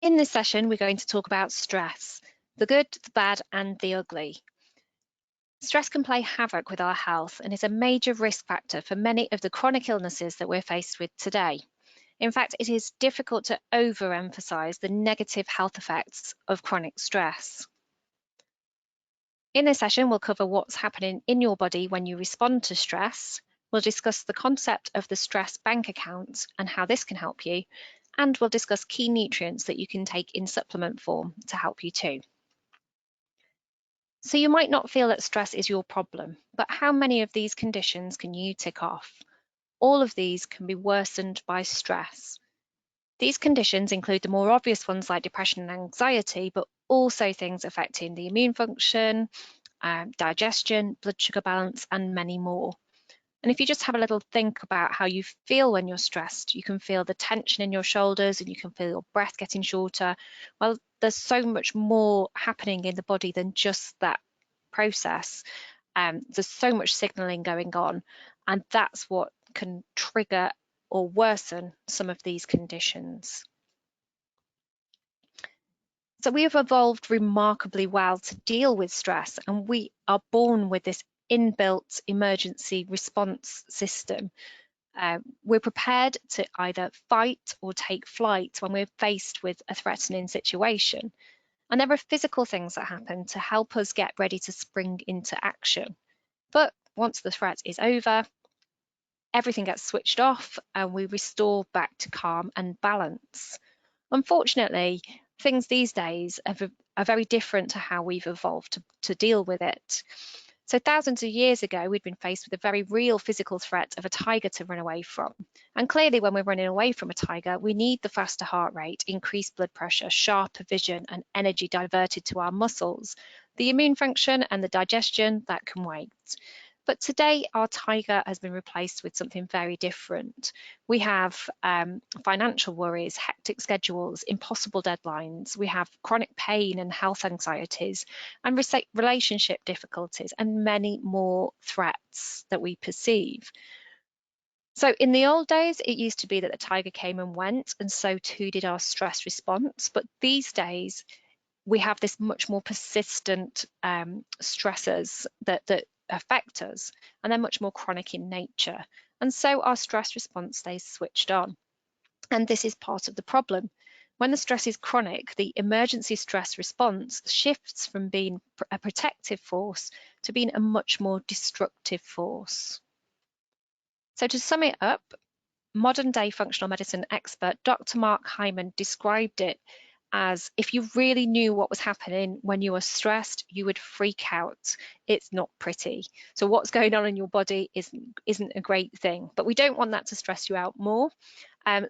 In this session, we're going to talk about stress, the good, the bad, and the ugly. Stress can play havoc with our health and is a major risk factor for many of the chronic illnesses that we're faced with today. In fact, it is difficult to overemphasize the negative health effects of chronic stress. In this session, we'll cover what's happening in your body when you respond to stress. We'll discuss the concept of the stress bank account and how this can help you. And we'll discuss key nutrients that you can take in supplement form to help you too. So you might not feel that stress is your problem, but how many of these conditions can you tick off? All of these can be worsened by stress. These conditions include the more obvious ones like depression and anxiety, but also things affecting the immune function, digestion, blood sugar balance, and many more. And if you just have a little think about how you feel when you're stressed, you can feel the tension in your shoulders and you can feel your breath getting shorter. Well, there's so much more happening in the body than just that process. There's so much signaling going on, and that's what can trigger or worsen some of these conditions. So we have evolved remarkably well to deal with stress, and we are born with this inbuilt emergency response system. We're prepared to either fight or take flight when we're faced with a threatening situation. And there are physical things that happen to help us get ready to spring into action. But once the threat is over, everything gets switched off and we restore back to calm and balance. Unfortunately, things these days are very different to how we've evolved to deal with it. So thousands of years ago, we'd been faced with a very real physical threat of a tiger to run away from. And clearly, when we're running away from a tiger, we need the faster heart rate, increased blood pressure, sharper vision, and energy diverted to our muscles. The immune function and the digestion, that can wait. But today, our tiger has been replaced with something very different. We have financial worries, hectic schedules, impossible deadlines. We have chronic pain and health anxieties and relationship difficulties and many more threats that we perceive. So in the old days, it used to be that the tiger came and went, and so too did our stress response. But these days, we have this much more persistent stressors that affect us, and they're much more chronic in nature. And so our stress response stays switched on. And this is part of the problem. When the stress is chronic, the emergency stress response shifts from being a protective force to being a much more destructive force. So to sum it up, modern day functional medicine expert Dr. Mark Hyman described it as if you really knew what was happening when you were stressed, you would freak out. It's not pretty. So what's going on in your body isn't a great thing, but we don't want that to stress you out more.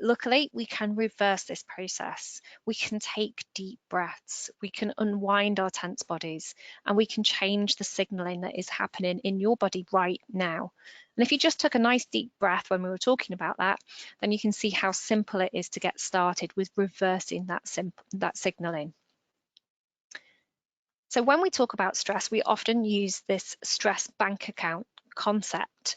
Luckily, we can reverse this process. We can take deep breaths, we can unwind our tense bodies, and we can change the signaling that is happening in your body right now. And if you just took a nice deep breath when we were talking about that, then you can see how simple it is to get started with reversing that signaling. So when we talk about stress, we often use this stress bank account concept.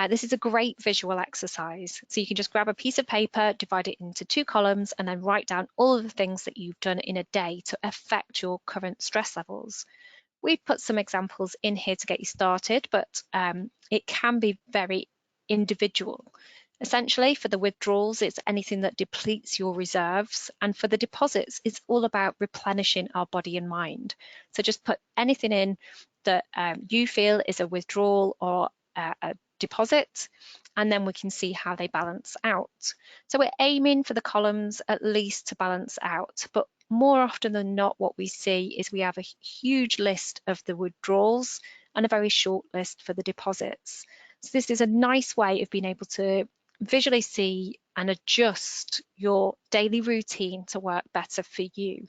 This is a great visual exercise. So you can just grab a piece of paper, divide it into 2 columns, and then write down all of the things that you've done in a day to affect your current stress levels. We've put some examples in here to get you started, but it can be very individual. Essentially, for the withdrawals, it's anything that depletes your reserves. And for the deposits, it's all about replenishing our body and mind. So just put anything in that you feel is a withdrawal or a deposit, and then we can see how they balance out. So we're aiming for the columns at least to balance out, but more often than not, what we see is we have a huge list of the withdrawals and a very short list for the deposits. So this is a nice way of being able to visually see and adjust your daily routine to work better for you.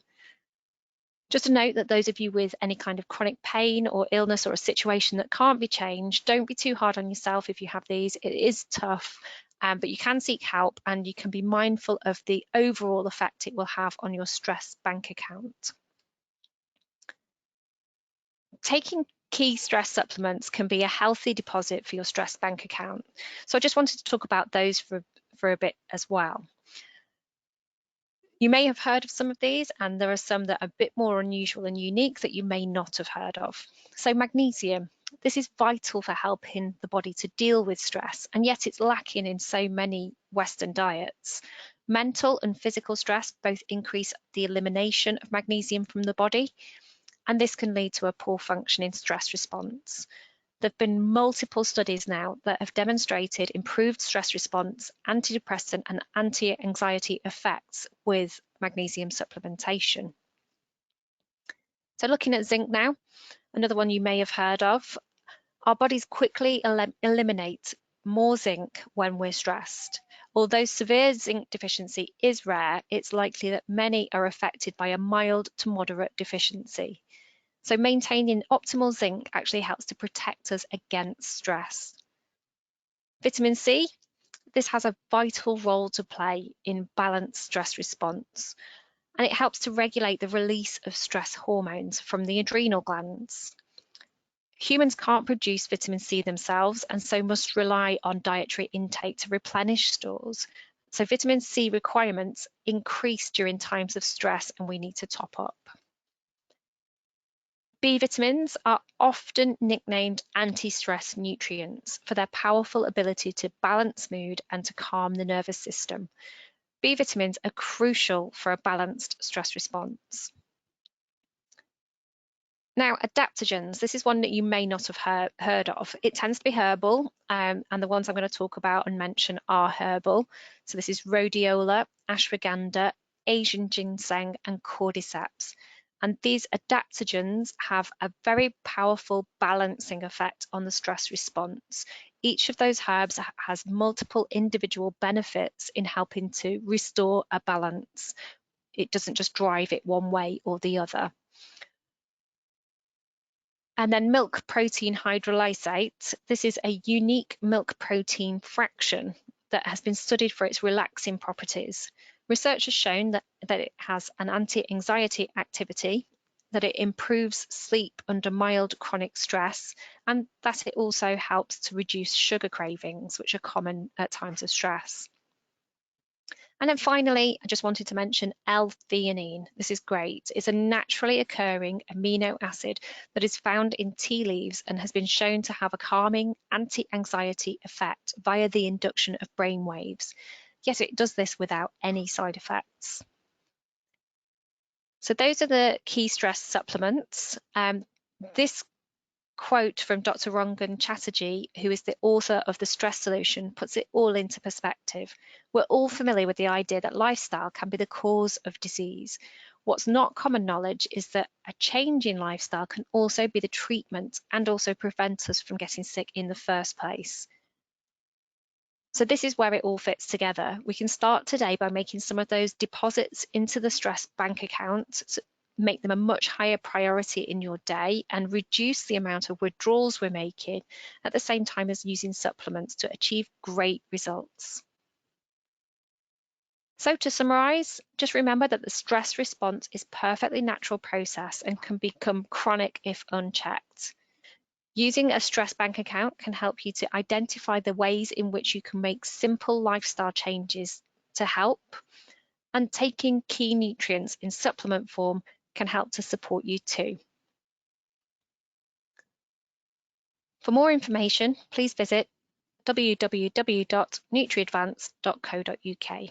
Just a note that those of you with any kind of chronic pain or illness or a situation that can't be changed, don't be too hard on yourself if you have these. It is tough, but you can seek help and you can be mindful of the overall effect it will have on your stress bank account. Taking key stress supplements can be a healthy deposit for your stress bank account. So I just wanted to talk about those for a bit as well. You may have heard of some of these, and there are some that are a bit more unusual and unique that you may not have heard of. So magnesium, this is vital for helping the body to deal with stress, and yet it's lacking in so many Western diets. Mental and physical stress both increase the elimination of magnesium from the body, and this can lead to a poor functioning stress response. There have been multiple studies now that have demonstrated improved stress response, antidepressant and anti-anxiety effects with magnesium supplementation. So looking at zinc now, another one you may have heard of. Our bodies quickly eliminate more zinc when we're stressed. Although severe zinc deficiency is rare, it's likely that many are affected by a mild to moderate deficiency. So maintaining optimal zinc actually helps to protect us against stress. Vitamin C, this has a vital role to play in balanced stress response, and it helps to regulate the release of stress hormones from the adrenal glands. Humans can't produce vitamin C themselves, and so must rely on dietary intake to replenish stores. So vitamin C requirements increase during times of stress, and we need to top up. B vitamins are often nicknamed anti-stress nutrients for their powerful ability to balance mood and to calm the nervous system. B vitamins are crucial for a balanced stress response. Now, adaptogens, this is one that you may not have heard of. It tends to be herbal, and the ones I'm going to talk about and mention are herbal. So this is rhodiola, ashwagandha, Asian ginseng, and cordyceps. And these adaptogens have a very powerful balancing effect on the stress response. Each of those herbs has multiple individual benefits in helping to restore a balance. It doesn't just drive it one way or the other. And then milk protein hydrolysate. This is a unique milk protein fraction that has been studied for its relaxing properties. Research has shown that it has an anti-anxiety activity, that it improves sleep under mild chronic stress, and that it also helps to reduce sugar cravings, which are common at times of stress. And then finally, I just wanted to mention L-theanine. This is great. It's a naturally occurring amino acid that is found in tea leaves and has been shown to have a calming anti-anxiety effect via the induction of brain waves. Yet it does this without any side effects. So those are the key stress supplements. This quote from Dr. Rangan Chatterjee, who is the author of The Stress Solution, puts it all into perspective. We're all familiar with the idea that lifestyle can be the cause of disease. What's not common knowledge is that a change in lifestyle can also be the treatment and also prevent us from getting sick in the first place. So this is where it all fits together. We can start today by making some of those deposits into the stress bank account, make them a much higher priority in your day, and reduce the amount of withdrawals we're making at the same time as using supplements to achieve great results. So to summarize, just remember that the stress response is a perfectly natural process and can become chronic if unchecked. Using a stress bank account can help you to identify the ways in which you can make simple lifestyle changes to help, and taking key nutrients in supplement form can help to support you too. For more information, please visit www.nutriadvance.co.uk.